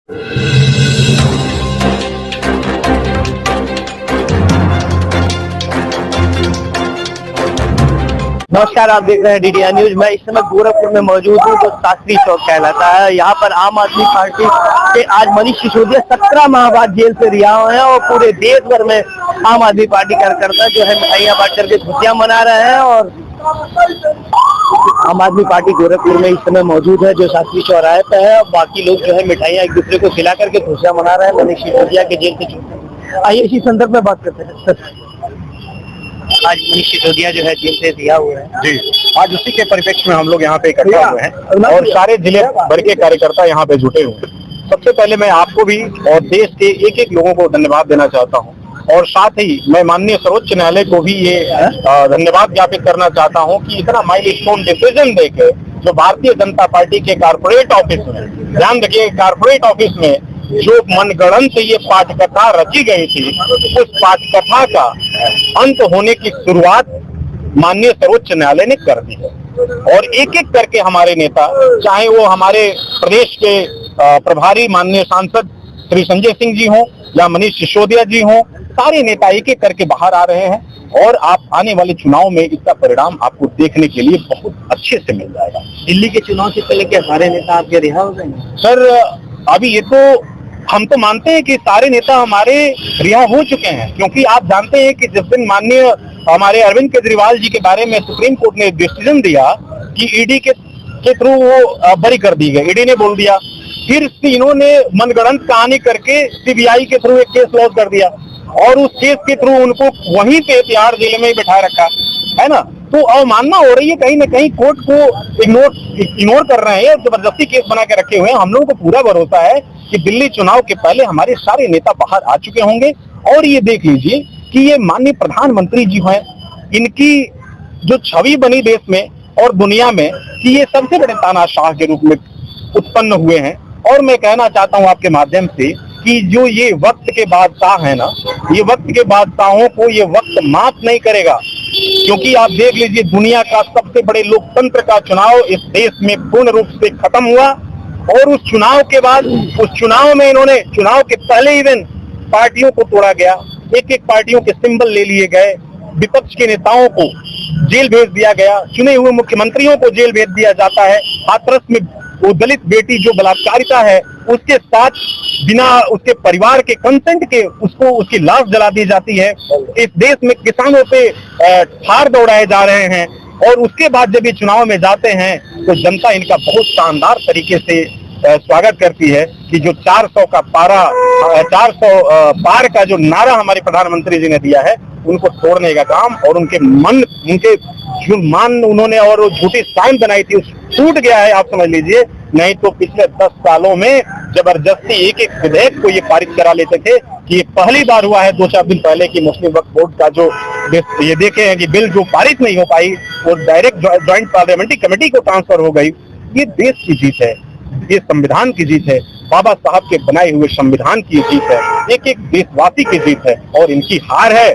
नमस्कार, आप देख रहे हैं डीडीआर न्यूज। मैं इस समय गोरखपुर में मौजूद हूँ जो शास्त्री चौक कहलाता है। यहाँ पर आम आदमी पार्टी के आज मनीष सिसोदिया 17 माह बाद जेल से रिहा हुए हैं और पूरे देश भर में आम आदमी पार्टी कार्यकर्ता जो है मिठाइयाँ बांट करके खुशियां मना रहे हैं। और आम आदमी पार्टी गोरखपुर में इस समय मौजूद है जो शास्त्री चौराहे पे है। और बाकी लोग जो है मिठाइयाँ एक दूसरे को खिला करके खुशियां मना रहे हैं मनीष सिसोदिया के जेल से छूटने। आइए इसी संदर्भ में बात करते हैं। आज मनीष सिसोदिया जो है जेल से रिहा हुए हैं जी, आज उसी के परिप्रेक्ष्य में हम लोग यहाँ पे इकट्ठा हुए हैं और सारे जिले भर के कार्यकर्ता यहाँ पे जुटे हुए हैं। सबसे पहले मैं आपको भी और देश के एक एक लोगों को धन्यवाद देना चाहता हूँ और साथ ही मैं माननीय सर्वोच्च न्यायालय को भी ये धन्यवाद ज्ञापित करना चाहता हूँ कि इतना माइलस्टोन डिसीजन देके जो भारतीय जनता पार्टी के कारपोरेट ऑफिस में, ध्यान रखिए, कारपोरेट ऑफिस में जो मनगढ़ंत ये पाठकथा रची गई थी, उस पाठकथा का अंत होने की शुरुआत माननीय सर्वोच्च न्यायालय ने कर दी है। और एक एक करके हमारे नेता, चाहे वो हमारे प्रदेश के प्रभारी माननीय सांसद श्री संजय सिंह जी हों या मनीष सिसोदिया जी हों, सारे नेता एक एक करके बाहर आ रहे हैं और आप आने वाले चुनाव में इसका परिणाम आपको देखने के लिए बहुत अच्छे से मिल जाएगा। दिल्ली के चुनाव से पहले क्या सारे नेता आपके रिहा हो गए? सर, अभी ये तो हम तो मानते हैं कि सारे नेता हमारे रिहा हो चुके हैं, क्योंकि आप जानते हैं कि जिस दिन माननीय हमारे अरविंद केजरीवाल जी के बारे में सुप्रीम कोर्ट ने डिसीजन दिया कि ईडी के थ्रू वो बरी कर दी गई, ईडी ने बोल दिया, फिर इन्होंने मनगढ़ंत कहानी करके सीबीआई के थ्रू एक केस लॉन्च कर दिया और उस केस के थ्रू उनको वहीं पे तिहाड़ जेल में ही बैठा रखा है ना। तो अवमानना हो रही है, कहीं ना कहीं कोर्ट को इग्नोर कर रहे हैं, जबरदस्ती केस बना के रखे हुए हैं। हम लोगों को पूरा भरोसा है कि दिल्ली चुनाव के पहले हमारे सारे नेता बाहर आ चुके होंगे। और ये देख लीजिए कि ये माननीय प्रधानमंत्री जी हैं, इनकी जो छवि बनी देश में और दुनिया में कि ये सबसे बड़े तानाशाह के रूप में उत्पन्न हुए हैं। और मैं कहना चाहता हूं आपके माध्यम से कि जो ये वक्त के बादशाह है ना, ये वक्त के बादशाहों को ये वक्त माफ नहीं करेगा, क्योंकि आप देख लीजिए दुनिया का सबसे बड़े लोकतंत्र का चुनाव इस देश में पूर्ण रूप से खत्म हुआ और उस चुनाव के बाद, उस चुनाव में इन्होंने, चुनाव के पहले ही दिन पार्टियों को तोड़ा गया, एक एक पार्टियों के सिंबल ले लिए गए, विपक्ष के नेताओं को जेल भेज दिया गया, चुने हुए मुख्यमंत्रियों को जेल भेज दिया जाता है, हाथरस में वो दलित बेटी जो बलात्कारिता है उसके साथ बिना उसके परिवार के कंसेंट के उसको उसकी लाश जला दी जाती है। इस देश में किसानों पे थार दौड़ाए जा रहे हैं और उसके बाद जब ये चुनाव में जाते हैं तो जनता इनका बहुत शानदार तरीके से स्वागत करती है कि जो 400 का पारा, 400 पार का जो नारा हमारे प्रधानमंत्री जी ने दिया है, उनको तोड़ने का काम और उनके जो मान उन्होंने और झूठी साइन बनाई थी टूट गया है, आप समझ लीजिए। नहीं तो पिछले 10 सालों में जबरदस्ती एक एक विधेयक को ये पारित करा लेते थे कि ये पहली बार हुआ है 2-4 दिन पहले कि मुस्लिम वक्फ बोर्ड का जो ये देखे हैं कि बिल जो पारित नहीं हो पाई वो डायरेक्ट ज्वाइंट पार्लियामेंट्री कमेटी को ट्रांसफर हो गई। ये देश की जीत है, ये संविधान की जीत है, बाबा साहब के बनाए हुए संविधान की जीत है, एक एक देशवासी की जीत है और इनकी हार है